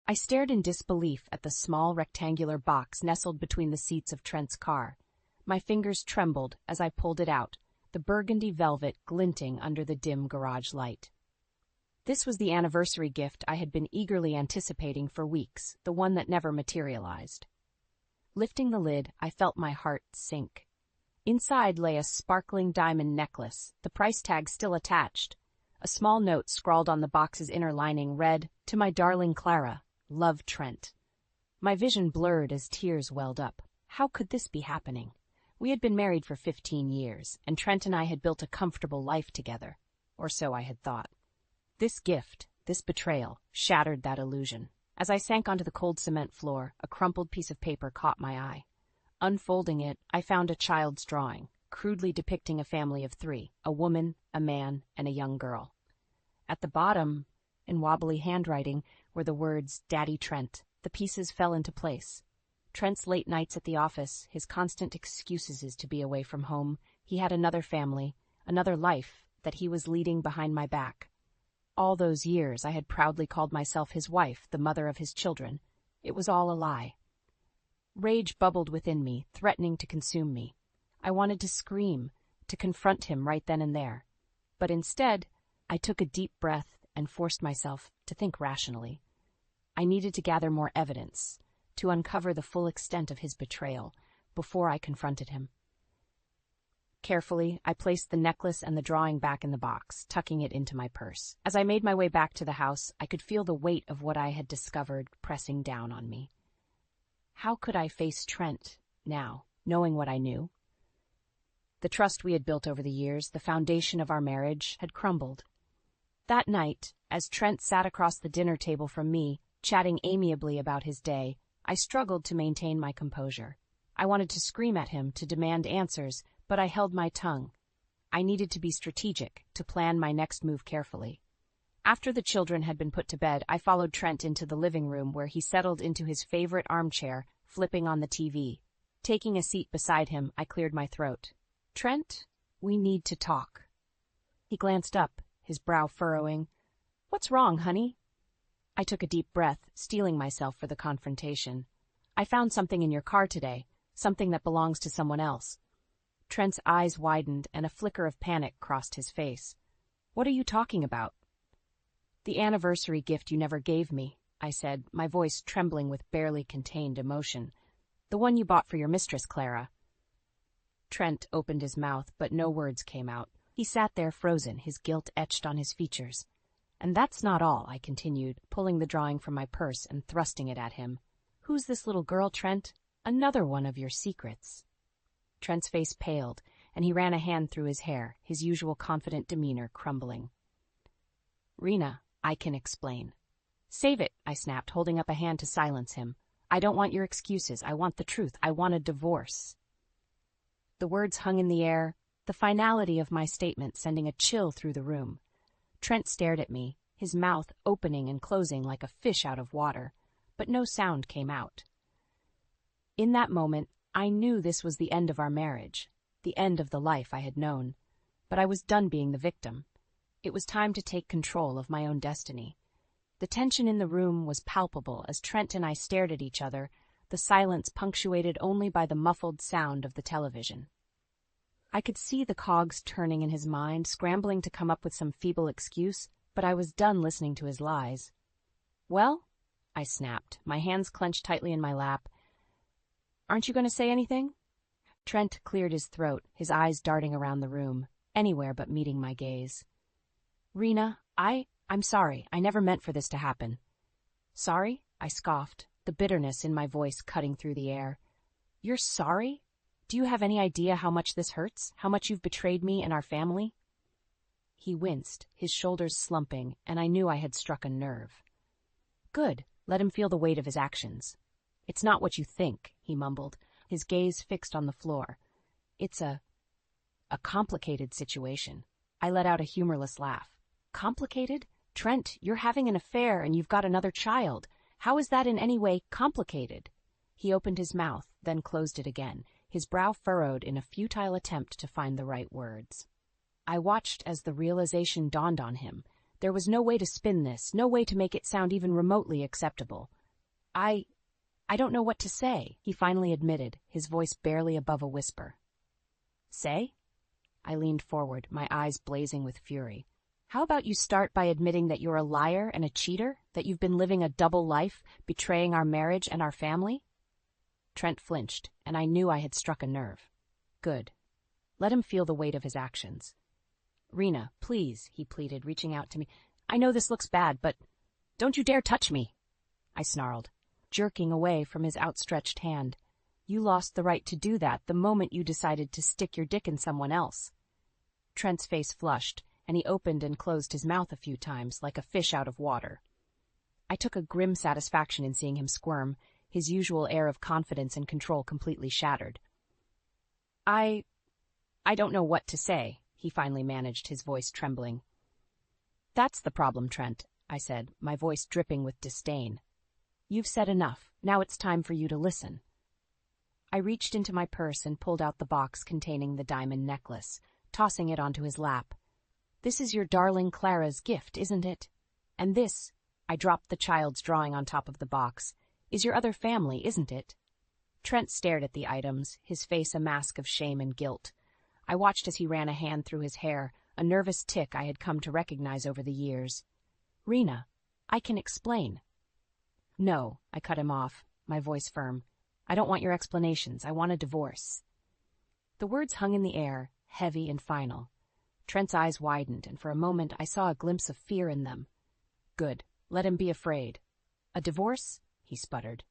I stared in disbelief at the small rectangular box nestled between the seats of Trent's car. My fingers trembled as I pulled it out, the burgundy velvet glinting under the dim garage light. This was the anniversary gift I had been eagerly anticipating for weeks, the one that never materialized. Lifting the lid, I felt my heart sink. Inside lay a sparkling diamond necklace, the price tag still attached. A small note scrawled on the box's inner lining read, "To my darling Clara, love, Trent." My vision blurred as tears welled up. How could this be happening? We had been married for 15 years, and Trent and I had built a comfortable life together. Or so I had thought. This gift, this betrayal, shattered that illusion. As I sank onto the cold cement floor, a crumpled piece of paper caught my eye. Unfolding it, I found a child's drawing, crudely depicting a family of 3, a woman, a man, and a young girl. At the bottom, in wobbly handwriting, were the words, "Daddy Trent." The pieces fell into place. Trent's late nights at the office, his constant excuses to be away from home, he had another family, another life that he was leading behind my back. All those years I had proudly called myself his wife, the mother of his children. It was all a lie. Rage bubbled within me, threatening to consume me. I wanted to scream, to confront him right then and there. But instead, I took a deep breath and forced myself to think rationally. I needed to gather more evidence, to uncover the full extent of his betrayal, before I confronted him. Carefully, I placed the necklace and the drawing back in the box, tucking it into my purse. As I made my way back to the house, I could feel the weight of what I had discovered pressing down on me. How could I face Trent now, knowing what I knew? The trust we had built over the years, the foundation of our marriage, had crumbled. That night, as Trent sat across the dinner table from me, chatting amiably about his day, I struggled to maintain my composure. I wanted to scream at him, to demand answers, but I held my tongue. I needed to be strategic, to plan my next move carefully. After the children had been put to bed, I followed Trent into the living room where he settled into his favorite armchair, flipping on the TV. Taking a seat beside him, I cleared my throat. "Trent, we need to talk." He glanced up, his brow furrowing. "What's wrong, honey?" I took a deep breath, steeling myself for the confrontation. "I found something in your car today, something that belongs to someone else." Trent's eyes widened and a flicker of panic crossed his face. "What are you talking about?" "The anniversary gift you never gave me," I said, my voice trembling with barely contained emotion. "The one you bought for your mistress, Clara." Trent opened his mouth, but no words came out. He sat there frozen, his guilt etched on his features. "And that's not all," I continued, pulling the drawing from my purse and thrusting it at him. "Who's this little girl, Trent? Another one of your secrets." Trent's face paled, and he ran a hand through his hair, his usual confident demeanor crumbling. "Rena, I can explain." "Save it," I snapped, holding up a hand to silence him. "I don't want your excuses. I want the truth. I want a divorce." The words hung in the air, the finality of my statement sending a chill through the room. Trent stared at me, his mouth opening and closing like a fish out of water, but no sound came out. In that moment, I knew this was the end of our marriage, the end of the life I had known. But I was done being the victim. It was time to take control of my own destiny. The tension in the room was palpable as Trent and I stared at each other, the silence punctuated only by the muffled sound of the television. I could see the cogs turning in his mind, scrambling to come up with some feeble excuse, but I was done listening to his lies. "Well?" I snapped, my hands clenched tightly in my lap. "Aren't you going to say anything?" Trent cleared his throat, his eyes darting around the room, anywhere but meeting my gaze. "Rena, I'm sorry. I never meant for this to happen." "Sorry?" I scoffed, the bitterness in my voice cutting through the air. "You're sorry? Do you have any idea how much this hurts? How much you've betrayed me and our family?" He winced, his shoulders slumping, and I knew I had struck a nerve. "Good. Let him feel the weight of his actions." "It's not what you think," he mumbled, his gaze fixed on the floor. "It's a complicated situation." I let out a humorless laugh. "Complicated? Trent, you're having an affair and you've got another child. How is that in any way complicated?" He opened his mouth, then closed it again, his brow furrowed in a futile attempt to find the right words. I watched as the realization dawned on him. There was no way to spin this, no way to make it sound even remotely acceptable. I don't know what to say, he finally admitted, his voice barely above a whisper. Say? I leaned forward, my eyes blazing with fury. How about you start by admitting that you're a liar and a cheater, that you've been living a double life, betraying our marriage and our family? Trent flinched, and I knew I had struck a nerve. Good. Let him feel the weight of his actions. Rena, please, he pleaded, reaching out to me. I know this looks bad, but don't you dare touch me, I snarled, jerking away from his outstretched hand. You lost the right to do that the moment you decided to stick your dick in someone else. Trent's face flushed, and he opened and closed his mouth a few times, like a fish out of water. I took a grim satisfaction in seeing him squirm, his usual air of confidence and control completely shattered. I don't know what to say, he finally managed, his voice trembling. That's the problem, Trent, I said, my voice dripping with disdain. You've said enough. Now it's time for you to listen. I reached into my purse and pulled out the box containing the diamond necklace, tossing it onto his lap. This is your darling Clara's gift, isn't it? And this, I dropped the child's drawing on top of the box, is your other family, isn't it? Trent stared at the items, his face a mask of shame and guilt. I watched as he ran a hand through his hair, a nervous tic I had come to recognize over the years. Rena, I can explain. No, I cut him off, my voice firm. I don't want your explanations. I want a divorce. The words hung in the air, heavy and final. Trent's eyes widened, and for a moment I saw a glimpse of fear in them. Good. Let him be afraid. A divorce? He sputtered.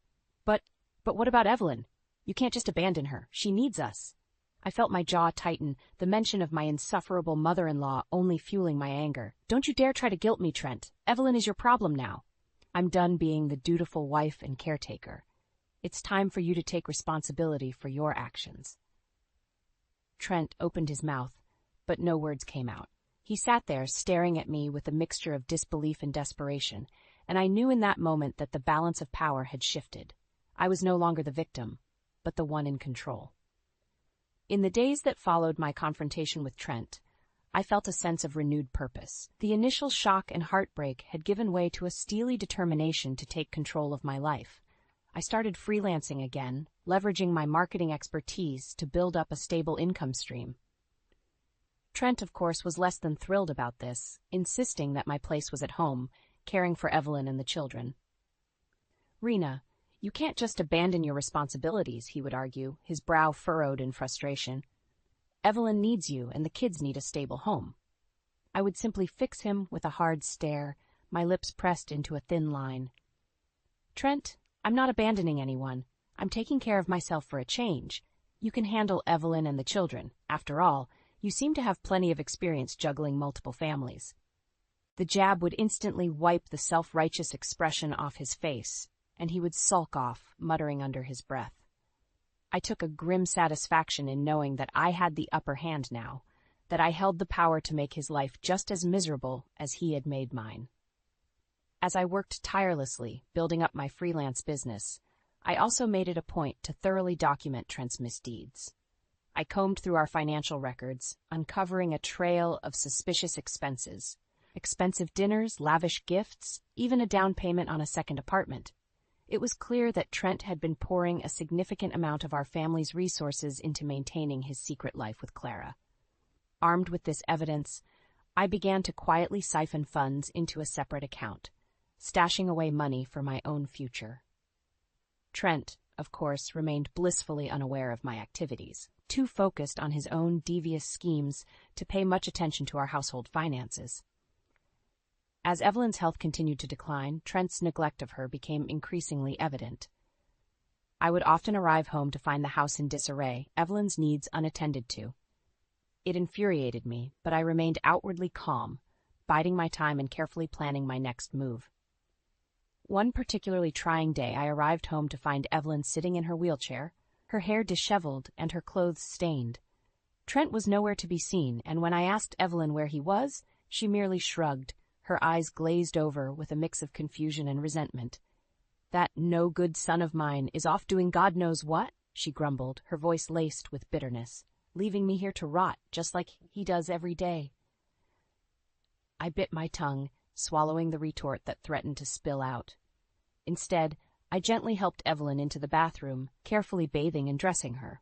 But what about Evelyn? You can't just abandon her. She needs us. I felt my jaw tighten, the mention of my insufferable mother-in-law only fueling my anger. Don't you dare try to guilt me, Trent. Evelyn is your problem now. I'm done being the dutiful wife and caretaker. It's time for you to take responsibility for your actions. Trent opened his mouth, but no words came out. He sat there staring at me with a mixture of disbelief and desperation, and I knew in that moment that the balance of power had shifted. I was no longer the victim, but the one in control. In the days that followed my confrontation with Trent, I felt a sense of renewed purpose. The initial shock and heartbreak had given way to a steely determination to take control of my life. I started freelancing again, leveraging my marketing expertise to build up a stable income stream. Trent, of course, was less than thrilled about this, insisting that my place was at home, caring for Evelyn and the children. Rena, you can't just abandon your responsibilities, he would argue, his brow furrowed in frustration. Evelyn needs you, and the kids need a stable home. I would simply fix him with a hard stare, my lips pressed into a thin line. Trent, I'm not abandoning anyone. I'm taking care of myself for a change. You can handle Evelyn and the children. After all, you seem to have plenty of experience juggling multiple families. The jab would instantly wipe the self-righteous expression off his face, and he would sulk off, muttering under his breath. I took a grim satisfaction in knowing that I had the upper hand now, that I held the power to make his life just as miserable as he had made mine. As I worked tirelessly, building up my freelance business, I also made it a point to thoroughly document Trent's misdeeds. I combed through our financial records, uncovering a trail of suspicious expenses. Expensive dinners, lavish gifts, even a down payment on a second apartment. It was clear that Trent had been pouring a significant amount of our family's resources into maintaining his secret life with Clara. Armed with this evidence, I began to quietly siphon funds into a separate account, stashing away money for my own future. Trent, of course, remained blissfully unaware of my activities, too focused on his own devious schemes to pay much attention to our household finances. As Evelyn's health continued to decline, Trent's neglect of her became increasingly evident. I would often arrive home to find the house in disarray, Evelyn's needs unattended to. It infuriated me, but I remained outwardly calm, biding my time and carefully planning my next move. One particularly trying day, I arrived home to find Evelyn sitting in her wheelchair, her hair disheveled and her clothes stained. Trent was nowhere to be seen, and when I asked Evelyn where he was, she merely shrugged, her eyes glazed over with a mix of confusion and resentment. That no-good son of mine is off doing God knows what, she grumbled, her voice laced with bitterness, leaving me here to rot just like he does every day. I bit my tongue, swallowing the retort that threatened to spill out. Instead, I gently helped Evelyn into the bathroom, carefully bathing and dressing her.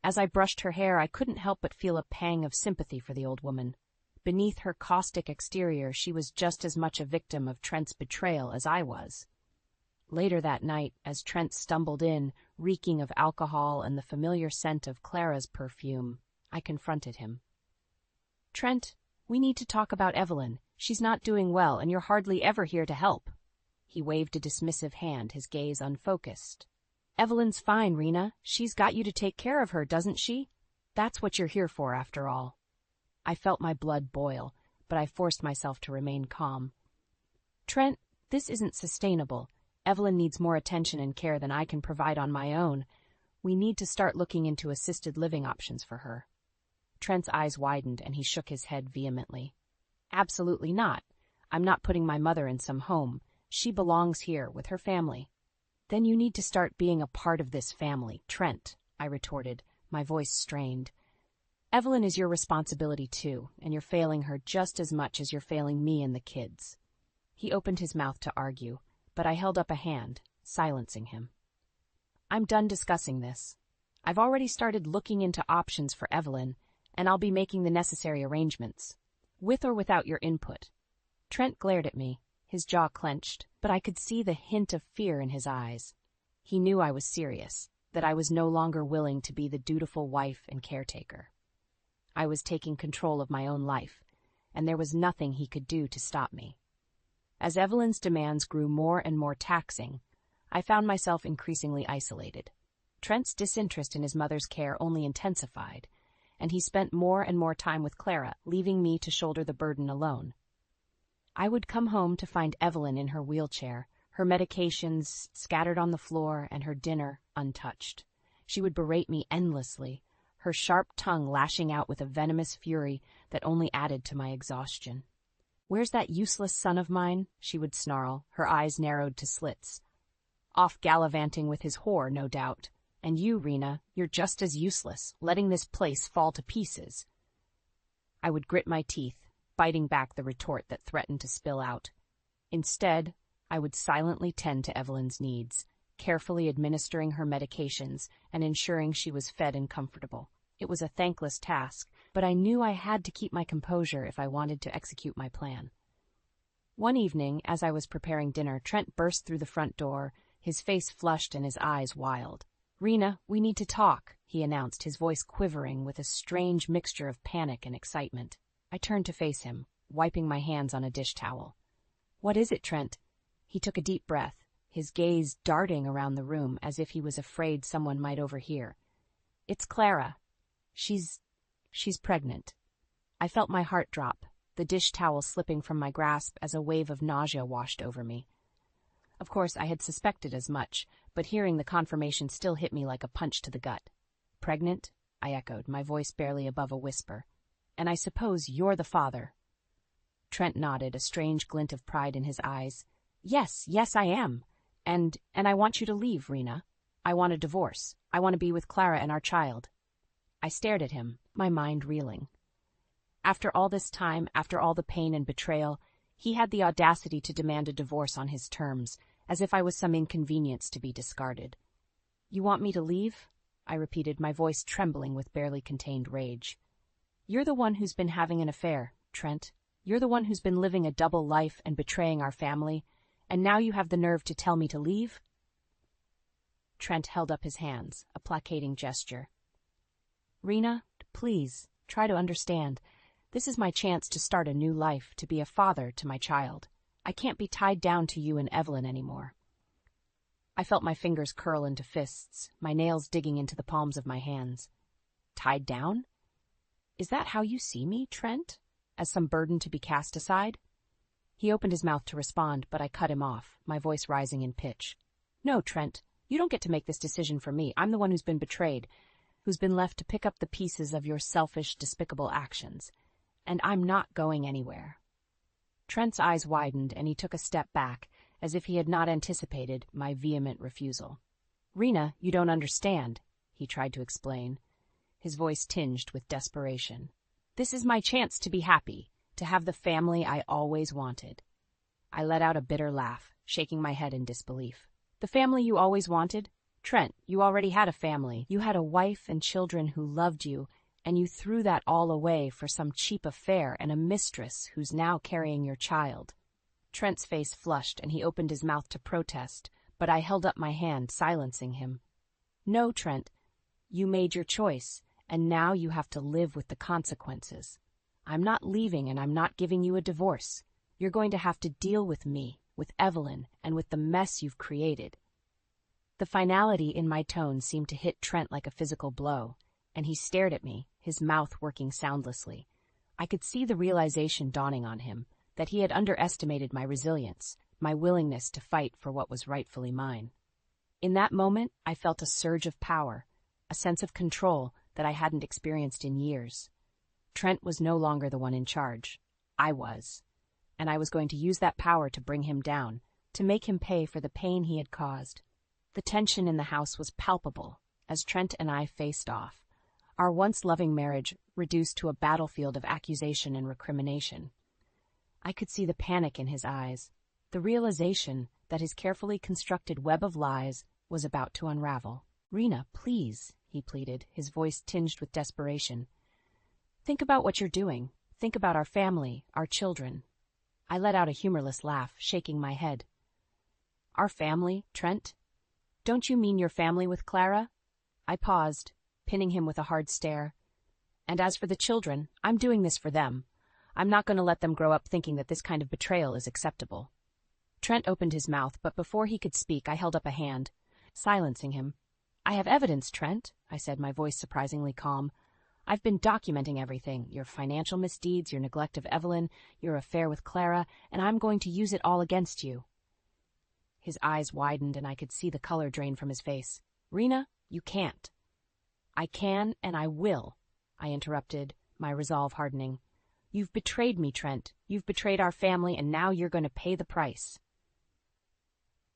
As I brushed her hair, I couldn't help but feel a pang of sympathy for the old woman. Beneath her caustic exterior, she was just as much a victim of Trent's betrayal as I was. Later that night, as Trent stumbled in, reeking of alcohol and the familiar scent of Clara's perfume, I confronted him. "Trent, we need to talk about Evelyn. She's not doing well, and you're hardly ever here to help." He waved a dismissive hand, his gaze unfocused. "Evelyn's fine, Rena. She's got you to take care of her, doesn't she? That's what you're here for, after all." I felt my blood boil, but I forced myself to remain calm. "Trent, this isn't sustainable. Evelyn needs more attention and care than I can provide on my own. We need to start looking into assisted living options for her." Trent's eyes widened, and he shook his head vehemently. "Absolutely not. I'm not putting my mother in some home. She belongs here, with her family." "Then you need to start being a part of this family, Trent," I retorted, my voice strained. "Evelyn is your responsibility too, and you're failing her just as much as you're failing me and the kids." He opened his mouth to argue, but I held up a hand, silencing him. "I'm done discussing this. I've already started looking into options for Evelyn, and I'll be making the necessary arrangements, with or without your input." Trent glared at me, his jaw clenched, but I could see the hint of fear in his eyes. He knew I was serious, that I was no longer willing to be the dutiful wife and caretaker. I was taking control of my own life, and there was nothing he could do to stop me. As Evelyn's demands grew more and more taxing, I found myself increasingly isolated. Trent's disinterest in his mother's care only intensified, and he spent more and more time with Clara, leaving me to shoulder the burden alone. I would come home to find Evelyn in her wheelchair, her medications scattered on the floor, and her dinner untouched. She would berate me endlessly, her sharp tongue lashing out with a venomous fury that only added to my exhaustion. "Where's that useless son of mine?" she would snarl, her eyes narrowed to slits. "Off gallivanting with his whore, no doubt. And you, Rena, you're just as useless, letting this place fall to pieces." I would grit my teeth, biting back the retort that threatened to spill out. Instead, I would silently tend to Evelyn's needs, carefully administering her medications and ensuring she was fed and comfortable. It was a thankless task, but I knew I had to keep my composure if I wanted to execute my plan. One evening, as I was preparing dinner, Trent burst through the front door, his face flushed and his eyes wild. "Rena, we need to talk," he announced, his voice quivering with a strange mixture of panic and excitement. I turned to face him, wiping my hands on a dish towel. "What is it, Trent?" He took a deep breath, his gaze darting around the room as if he was afraid someone might overhear. "It's Clara. She's pregnant." I felt my heart drop, the dish towel slipping from my grasp as a wave of nausea washed over me. Of course, I had suspected as much, but hearing the confirmation still hit me like a punch to the gut. "Pregnant?" I echoed, my voice barely above a whisper. "And I suppose you're the father." Trent nodded, a strange glint of pride in his eyes. Yes, I am. And I want you to leave, Rena. I want a divorce. I want to be with Clara and our child." I stared at him, my mind reeling. After all this time, after all the pain and betrayal, he had the audacity to demand a divorce on his terms, as if I was some inconvenience to be discarded. "You want me to leave?" I repeated, my voice trembling with barely contained rage. "You're the one who's been having an affair, Trent. You're the one who's been living a double life and betraying our family, and now you have the nerve to tell me to leave?" Trent held up his hands, a placating gesture. "Rena, please, try to understand. This is my chance to start a new life, to be a father to my child. I can't be tied down to you and Evelyn anymore." I felt my fingers curl into fists, my nails digging into the palms of my hands. "Tied down? Is that how you see me, Trent? As some burden to be cast aside?" He opened his mouth to respond, but I cut him off, my voice rising in pitch. "No, Trent, you don't get to make this decision for me. I'm the one who's been betrayed, who's been left to pick up the pieces of your selfish, despicable actions. And I'm not going anywhere." Trent's eyes widened, and he took a step back, as if he had not anticipated my vehement refusal. "Rena, you don't understand," he tried to explain, his voice tinged with desperation. "This is my chance to be happy, to have the family I always wanted." I let out a bitter laugh, shaking my head in disbelief. The family you always wanted? Trent, you already had a family. You had a wife and children who loved you, and you threw that all away for some cheap affair and a mistress who's now carrying your child. Trent's face flushed, and he opened his mouth to protest, but I held up my hand, silencing him. No, Trent, you made your choice, and now you have to live with the consequences. I'm not leaving, and I'm not giving you a divorce. You're going to have to deal with me, with Evelyn, and with the mess you've created. The finality in my tone seemed to hit Trent like a physical blow, and he stared at me, his mouth working soundlessly. I could see the realization dawning on him, that he had underestimated my resilience, my willingness to fight for what was rightfully mine. In that moment, I felt a surge of power, a sense of control that I hadn't experienced in years. Trent was no longer the one in charge. I was. And I was going to use that power to bring him down, to make him pay for the pain he had caused. The tension in the house was palpable as Trent and I faced off, our once loving marriage reduced to a battlefield of accusation and recrimination. I could see the panic in his eyes, the realization that his carefully constructed web of lies was about to unravel. "Rena, please," he pleaded, his voice tinged with desperation. "Think about what you're doing. Think about our family, our children." I let out a humorless laugh, shaking my head. "Our family, Trent? Don't you mean your family with Clara?" I paused, pinning him with a hard stare. "And as for the children, I'm doing this for them. I'm not going to let them grow up thinking that this kind of betrayal is acceptable." Trent opened his mouth, but before he could speak, I held up a hand, silencing him. "I have evidence, Trent," I said, my voice surprisingly calm. "I've been documenting everything, your financial misdeeds, your neglect of Evelyn, your affair with Clara, and I'm going to use it all against you." His eyes widened, and I could see the color drain from his face. "Rena, you can't." "I can, and I will," I interrupted, my resolve hardening. "You've betrayed me, Trent. You've betrayed our family, and now you're going to pay the price."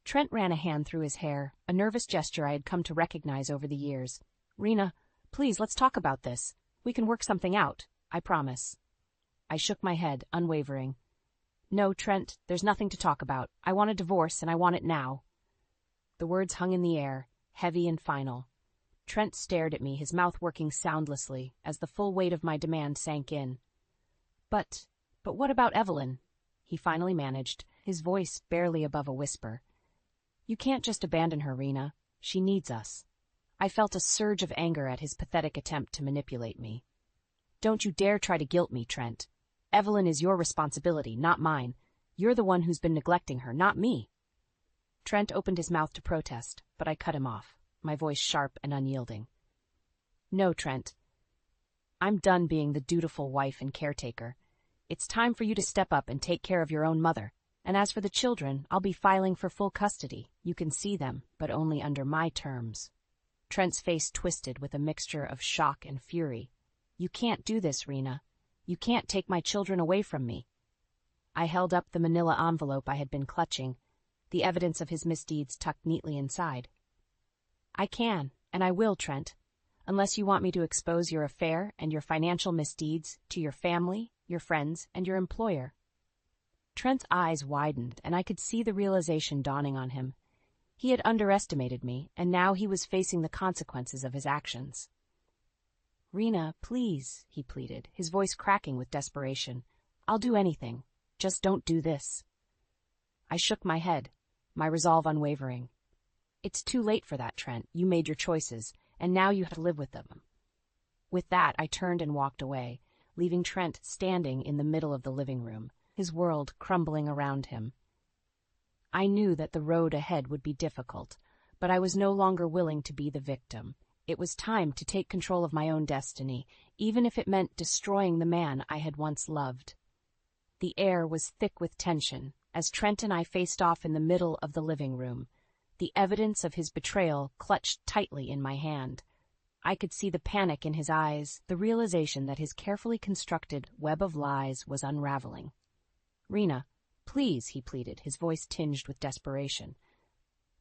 Trent ran a hand through his hair, a nervous gesture I had come to recognize over the years. "Rena, please, let's talk about this. We can work something out, I promise." I shook my head, unwavering. "No, Trent, there's nothing to talk about. I want a divorce, and I want it now." The words hung in the air, heavy and final. Trent stared at me, his mouth working soundlessly, as the full weight of my demand sank in. But what about Evelyn?" he finally managed, his voice barely above a whisper. "You can't just abandon her, Rena. She needs us." I felt a surge of anger at his pathetic attempt to manipulate me. "Don't you dare try to guilt me, Trent. Evelyn is your responsibility, not mine. You're the one who's been neglecting her, not me." Trent opened his mouth to protest, but I cut him off, my voice sharp and unyielding. "No, Trent. I'm done being the dutiful wife and caretaker. It's time for you to step up and take care of your own mother. And as for the children, I'll be filing for full custody. You can see them, but only under my terms." Trent's face twisted with a mixture of shock and fury. "You can't do this, Rena. You can't take my children away from me." I held up the manila envelope I had been clutching, the evidence of his misdeeds tucked neatly inside. "I can, and I will, Trent, unless you want me to expose your affair and your financial misdeeds to your family, your friends, and your employer." Trent's eyes widened, and I could see the realization dawning on him. He had underestimated me, and now he was facing the consequences of his actions. "Rena, please," he pleaded, his voice cracking with desperation. "I'll do anything. Just don't do this." I shook my head, my resolve unwavering. "It's too late for that, Trent. You made your choices, and now you have to live with them." With that, I turned and walked away, leaving Trent standing in the middle of the living room, his world crumbling around him. I knew that the road ahead would be difficult, but I was no longer willing to be the victim. It was time to take control of my own destiny, even if it meant destroying the man I had once loved. The air was thick with tension as Trent and I faced off in the middle of the living room, the evidence of his betrayal clutched tightly in my hand. I could see the panic in his eyes, the realization that his carefully constructed web of lies was unraveling. "Rena, please," he pleaded, his voice tinged with desperation.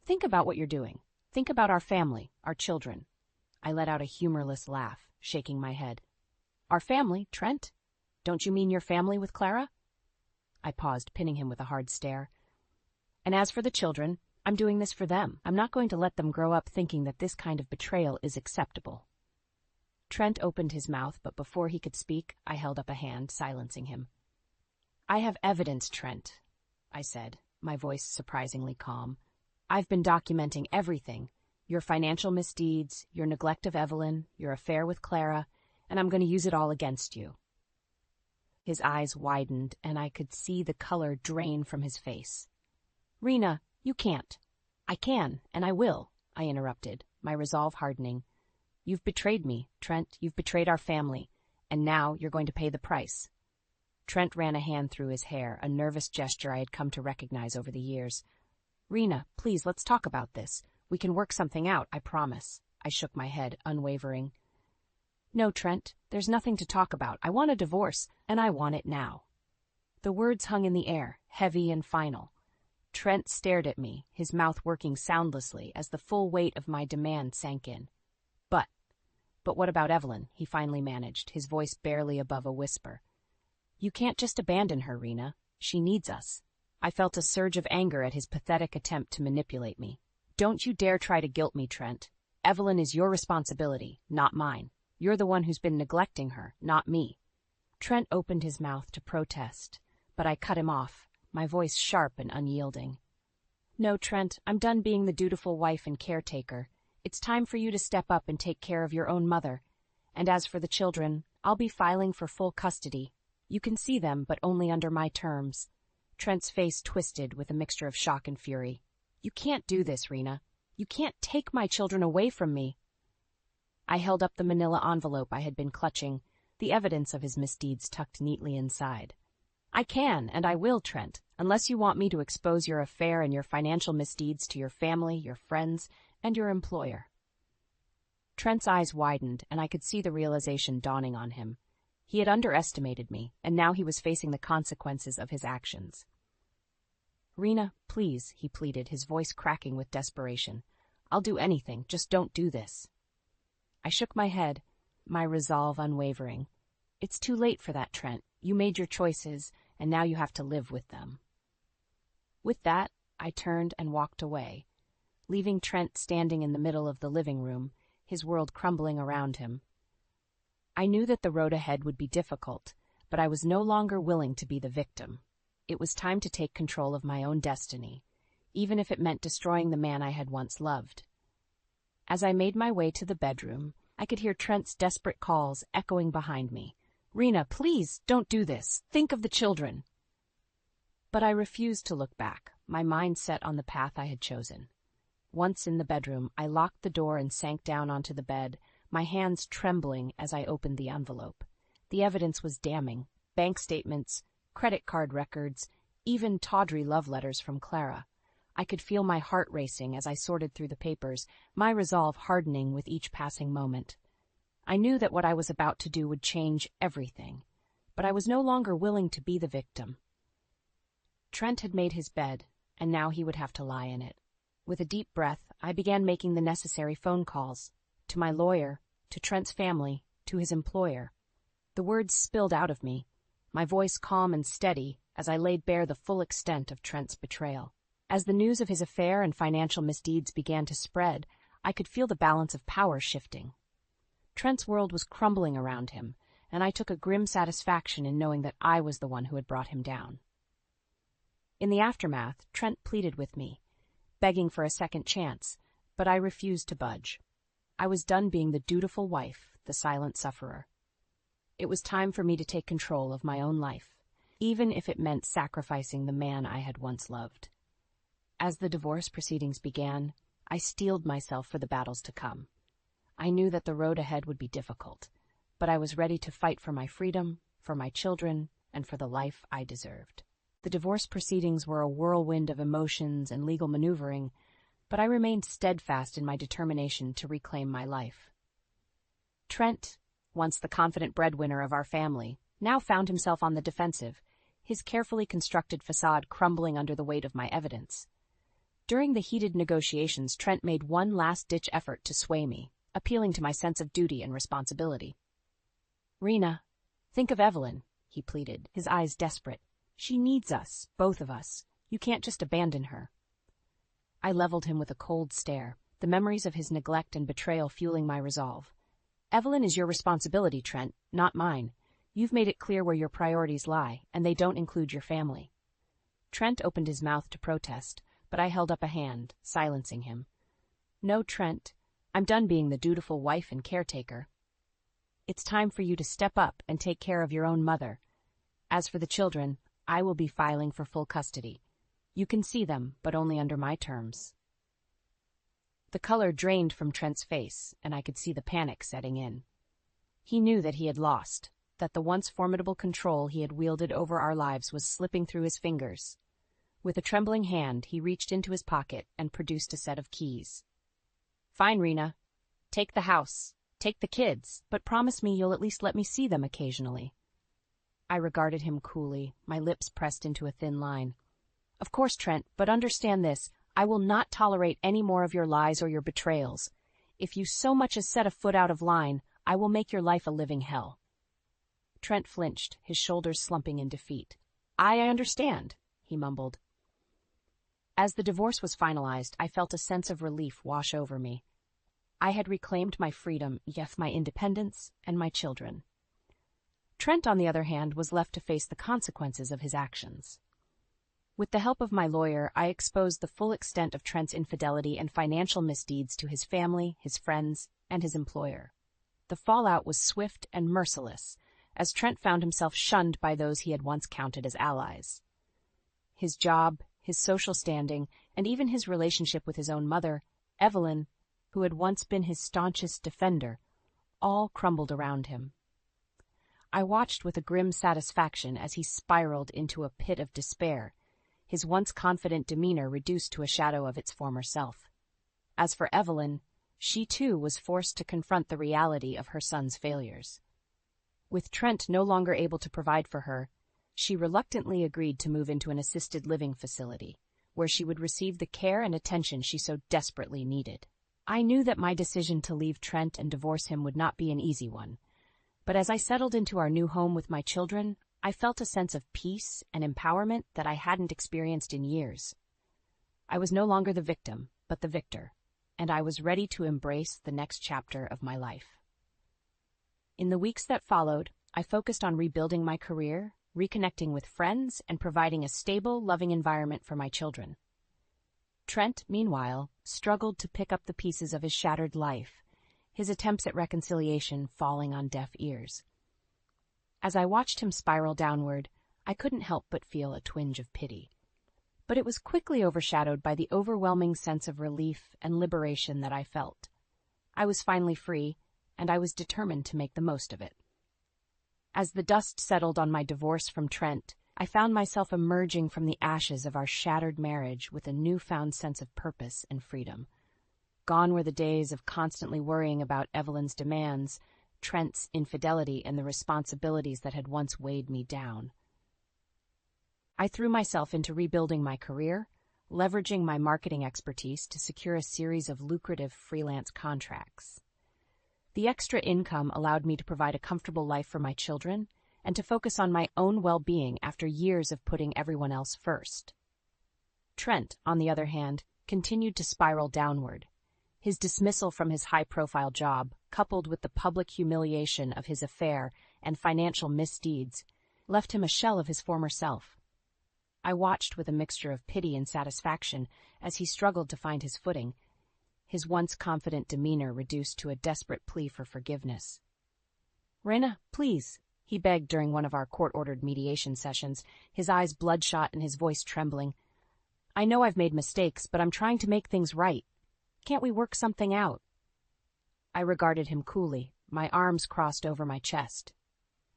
"Think about what you're doing. Think about our family, our children." I let out a humorless laugh, shaking my head. "Our family, Trent? Don't you mean your family with Clara?" I paused, pinning him with a hard stare. "And as for the children, I'm doing this for them. I'm not going to let them grow up thinking that this kind of betrayal is acceptable. Trent opened his mouth, but before he could speak, I held up a hand, silencing him. I have evidence, Trent, I said, my voice surprisingly calm. I've been documenting everything. Your financial misdeeds, your neglect of Evelyn, your affair with Clara, and I'm going to use it all against you. His eyes widened, and I could see the color drain from his face. Rena, you can't. I can, and I will, I interrupted, my resolve hardening. You've betrayed me, Trent. You've betrayed our family, and now you're going to pay the price. Trent ran a hand through his hair, a nervous gesture I had come to recognize over the years. Rena, please, let's talk about this. We can work something out, I promise. I shook my head, unwavering. No, Trent, there's nothing to talk about. I want a divorce, and I want it now. The words hung in the air, heavy and final. Trent stared at me, his mouth working soundlessly as the full weight of my demand sank in. But what about Evelyn? He finally managed, his voice barely above a whisper. You can't just abandon her, Rena. She needs us. I felt a surge of anger at his pathetic attempt to manipulate me. Don't you dare try to guilt me, Trent. Evelyn is your responsibility, not mine. You're the one who's been neglecting her, not me. Trent opened his mouth to protest, but I cut him off, my voice sharp and unyielding. No, Trent, I'm done being the dutiful wife and caretaker. It's time for you to step up and take care of your own mother. And as for the children, I'll be filing for full custody. You can see them, but only under my terms. Trent's face twisted with a mixture of shock and fury. You can't do this, Rena. You can't take my children away from me. I held up the manila envelope I had been clutching, the evidence of his misdeeds tucked neatly inside. I can, and I will, Trent, unless you want me to expose your affair and your financial misdeeds to your family, your friends, and your employer. Trent's eyes widened, and I could see the realization dawning on him. He had underestimated me, and now he was facing the consequences of his actions. Rena, please, he pleaded, his voice cracking with desperation. I'll do anything, just don't do this. I shook my head, my resolve unwavering. It's too late for that, Trent. You made your choices, and now you have to live with them. With that, I turned and walked away, leaving Trent standing in the middle of the living room, his world crumbling around him. I knew that the road ahead would be difficult, but I was no longer willing to be the victim. It was time to take control of my own destiny, even if it meant destroying the man I had once loved. As I made my way to the bedroom, I could hear Trent's desperate calls echoing behind me. Rena, please, don't do this. Think of the children. But I refused to look back, my mind set on the path I had chosen. Once in the bedroom, I locked the door and sank down onto the bed, my hands trembling as I opened the envelope. The evidence was damning. Bank statements, credit card records, even tawdry love letters from Clara. I could feel my heart racing as I sorted through the papers, my resolve hardening with each passing moment. I knew that what I was about to do would change everything, but I was no longer willing to be the victim. Trent had made his bed, and now he would have to lie in it. With a deep breath, I began making the necessary phone calls. To my lawyer, to Trent's family, to his employer. The words spilled out of me, my voice calm and steady as I laid bare the full extent of Trent's betrayal. As the news of his affair and financial misdeeds began to spread, I could feel the balance of power shifting. Trent's world was crumbling around him, and I took a grim satisfaction in knowing that I was the one who had brought him down. In the aftermath, Trent pleaded with me, begging for a second chance, but I refused to budge. I was done being the dutiful wife, the silent sufferer. It was time for me to take control of my own life, even if it meant sacrificing the man I had once loved. As the divorce proceedings began, I steeled myself for the battles to come. I knew that the road ahead would be difficult, but I was ready to fight for my freedom, for my children, and for the life I deserved. The divorce proceedings were a whirlwind of emotions and legal maneuvering, but I remained steadfast in my determination to reclaim my life. Trent, once the confident breadwinner of our family, now found himself on the defensive, his carefully constructed facade crumbling under the weight of my evidence. During the heated negotiations, Trent made one last-ditch effort to sway me, appealing to my sense of duty and responsibility. Rena, think of Evelyn, he pleaded, his eyes desperate. She needs us, both of us. You can't just abandon her. I leveled him with a cold stare, the memories of his neglect and betrayal fueling my resolve. Evelyn is your responsibility, Trent, not mine. You've made it clear where your priorities lie, and they don't include your family. Trent opened his mouth to protest, but I held up a hand, silencing him. No, Trent, I'm done being the dutiful wife and caretaker. It's time for you to step up and take care of your own mother. As for the children, I will be filing for full custody. You can see them, but only under my terms. The color drained from Trent's face, and I could see the panic setting in. He knew that he had lost, that the once formidable control he had wielded over our lives was slipping through his fingers. With a trembling hand, he reached into his pocket and produced a set of keys. Fine, Rena. Take the house. Take the kids, but promise me you'll at least let me see them occasionally. I regarded him coolly, my lips pressed into a thin line. Of course, Trent, but understand this. I will not tolerate any more of your lies or your betrayals. If you so much as set a foot out of line, I will make your life a living hell. Trent flinched, his shoulders slumping in defeat. I understand, he mumbled. As the divorce was finalized, I felt a sense of relief wash over me. I had reclaimed my freedom, yes, my independence, and my children. Trent, on the other hand, was left to face the consequences of his actions. With the help of my lawyer, I exposed the full extent of Trent's infidelity and financial misdeeds to his family, his friends, and his employer. The fallout was swift and merciless, as Trent found himself shunned by those he had once counted as allies. His job, his social standing, and even his relationship with his own mother, Evelyn, who had once been his staunchest defender, all crumbled around him. I watched with a grim satisfaction as he spiraled into a pit of despair, his once confident demeanor reduced to a shadow of its former self. As for Evelyn, she too was forced to confront the reality of her son's failures. With Trent no longer able to provide for her, she reluctantly agreed to move into an assisted living facility, where she would receive the care and attention she so desperately needed. I knew that my decision to leave Trent and divorce him would not be an easy one, but as I settled into our new home with my children, I felt a sense of peace and empowerment that I hadn't experienced in years. I was no longer the victim, but the victor, and I was ready to embrace the next chapter of my life. In the weeks that followed, I focused on rebuilding my career, reconnecting with friends, and providing a stable, loving environment for my children. Trent, meanwhile, struggled to pick up the pieces of his shattered life, his attempts at reconciliation falling on deaf ears. As I watched him spiral downward, I couldn't help but feel a twinge of pity. But it was quickly overshadowed by the overwhelming sense of relief and liberation that I felt. I was finally free, and I was determined to make the most of it. As the dust settled on my divorce from Trent, I found myself emerging from the ashes of our shattered marriage with a newfound sense of purpose and freedom. Gone were the days of constantly worrying about Evelyn's demands, Trent's infidelity, and the responsibilities that had once weighed me down. I threw myself into rebuilding my career, leveraging my marketing expertise to secure a series of lucrative freelance contracts. The extra income allowed me to provide a comfortable life for my children and to focus on my own well-being after years of putting everyone else first. Trent, on the other hand, continued to spiral downward. His dismissal from his high-profile job, coupled with the public humiliation of his affair and financial misdeeds, left him a shell of his former self. I watched with a mixture of pity and satisfaction as he struggled to find his footing, his once confident demeanor reduced to a desperate plea for forgiveness. "Rena, please," he begged during one of our court-ordered mediation sessions, his eyes bloodshot and his voice trembling. "I know I've made mistakes, but I'm trying to make things right. Can't we work something out?" I regarded him coolly, my arms crossed over my chest.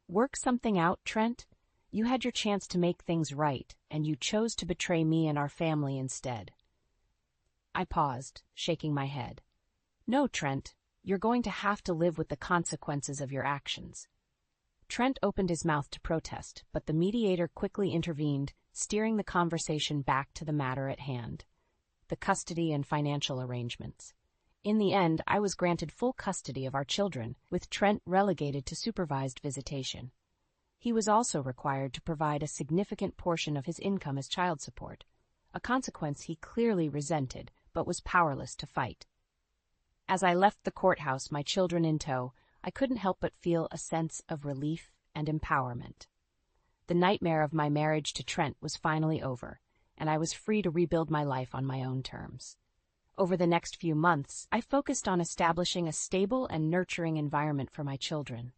"Work something out, Trent? You had your chance to make things right, and you chose to betray me and our family instead." I paused, shaking my head. "No, Trent, you're going to have to live with the consequences of your actions." Trent opened his mouth to protest, but the mediator quickly intervened, steering the conversation back to the matter at hand, the custody and financial arrangements. In the end, I was granted full custody of our children, with Trent relegated to supervised visitation. He was also required to provide a significant portion of his income as child support, a consequence he clearly resented but was powerless to fight. As I left the courthouse, my children in tow, I couldn't help but feel a sense of relief and empowerment. The nightmare of my marriage to Trent was finally over, and I was free to rebuild my life on my own terms. Over the next few months, I focused on establishing a stable and nurturing environment for my children.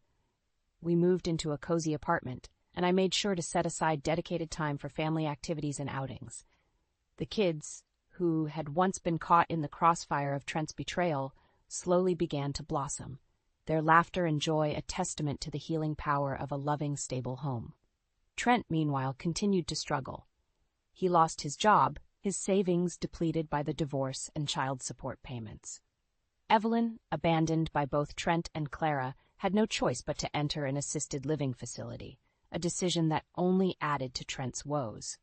We moved into a cozy apartment, and I made sure to set aside dedicated time for family activities and outings. The kids, who had once been caught in the crossfire of Trent's betrayal, slowly began to blossom, their laughter and joy a testament to the healing power of a loving, stable home. Trent, meanwhile, continued to struggle. He lost his job, his savings depleted by the divorce and child support payments. Evelyn, abandoned by both Trent and Clara, had no choice but to enter an assisted living facility, a decision that only added to Trent's woes.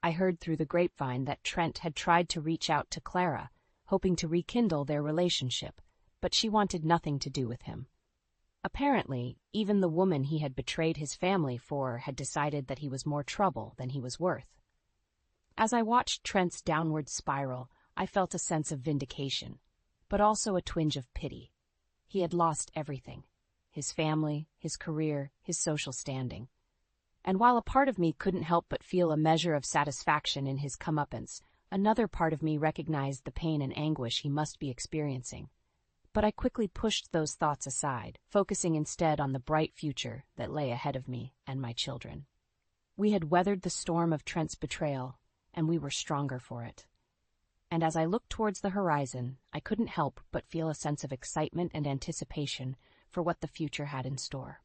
I heard through the grapevine that Trent had tried to reach out to Clara, hoping to rekindle their relationship, but she wanted nothing to do with him. Apparently, even the woman he had betrayed his family for had decided that he was more trouble than he was worth. As I watched Trent's downward spiral, I felt a sense of vindication, but also a twinge of pity. He had lost everything: his family, his career, his social standing. And while a part of me couldn't help but feel a measure of satisfaction in his comeuppance, another part of me recognized the pain and anguish he must be experiencing. But I quickly pushed those thoughts aside, focusing instead on the bright future that lay ahead of me and my children. We had weathered the storm of Trent's betrayal, and we were stronger for it. And as I looked towards the horizon, I couldn't help but feel a sense of excitement and anticipation for what the future had in store.